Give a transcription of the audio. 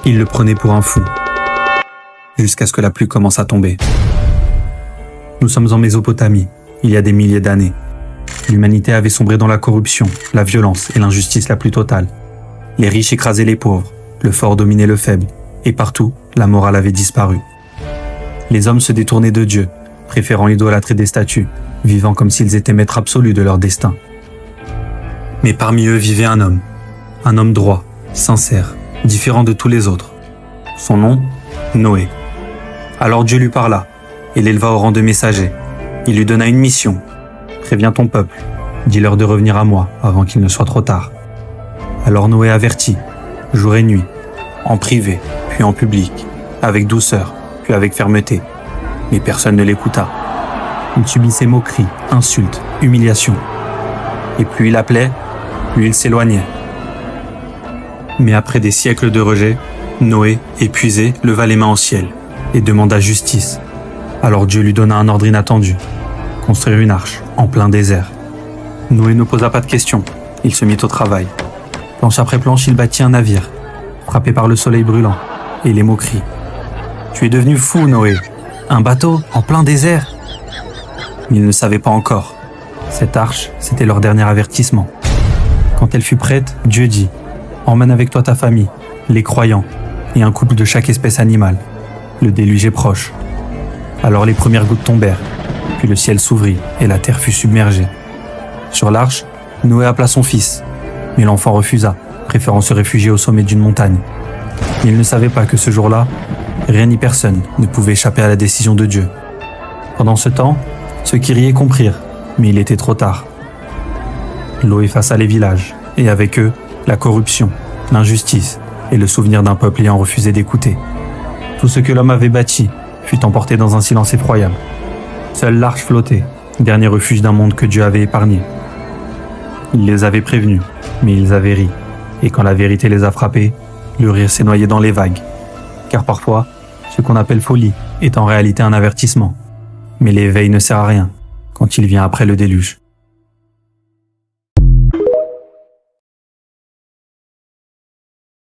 Il le prenait pour un fou, jusqu'à ce que la pluie commence à tomber. Nous sommes en Mésopotamie, il y a des milliers d'années. L'humanité avait sombré dans la corruption, la violence et l'injustice la plus totale. Les riches écrasaient les pauvres, le fort dominait le faible, et partout, la morale avait disparu. Les hommes se détournaient de Dieu, préférant idolâtrer des statues, vivant comme s'ils étaient maîtres absolus de leur destin. Mais parmi eux vivait un homme droit, sincère, différent de tous les autres. Son nom, Noé. Alors Dieu lui parla, et l'éleva au rang de messager. Il lui donna une mission. Préviens ton peuple, dis-leur de revenir à moi avant qu'il ne soit trop tard. Alors Noé avertit, jour et nuit, en privé, puis en public, avec douceur, puis avec fermeté. Mais personne ne l'écouta. Il subissait moqueries, insultes, humiliations. Et plus il appelait, plus il s'éloignait. Mais après des siècles de rejet, Noé, épuisé, leva les mains au ciel et demanda justice. Alors Dieu lui donna un ordre inattendu, construire une arche en plein désert. Noé ne posa pas de questions, il se mit au travail. Planche après planche, il bâtit un navire, frappé par le soleil brûlant et les moqueries. « Tu es devenu fou, Noé. Un bateau en plein désert ?» Mais il ne savait pas encore. Cette arche, c'était leur dernier avertissement. Quand elle fut prête, Dieu dit « Emmène avec toi ta famille, les croyants, et un couple de chaque espèce animale. Le déluge est proche. » Alors les premières gouttes tombèrent, puis le ciel s'ouvrit et la terre fut submergée. Sur l'arche, Noé appela son fils, mais l'enfant refusa, préférant se réfugier au sommet d'une montagne. Il ne savait pas que ce jour-là, rien ni personne ne pouvait échapper à la décision de Dieu. Pendant ce temps, ceux qui riaient comprirent, mais il était trop tard. L'eau effaça les villages, et avec eux, la corruption, l'injustice et le souvenir d'un peuple ayant refusé d'écouter. Tout ce que l'homme avait bâti fut emporté dans un silence effroyable. Seule l'arche flottait, dernier refuge d'un monde que Dieu avait épargné. Il les avait prévenus, mais ils avaient ri, et quand la vérité les a frappés, le rire s'est noyé dans les vagues. Car parfois, ce qu'on appelle folie est en réalité un avertissement. Mais l'éveil ne sert à rien quand il vient après le déluge.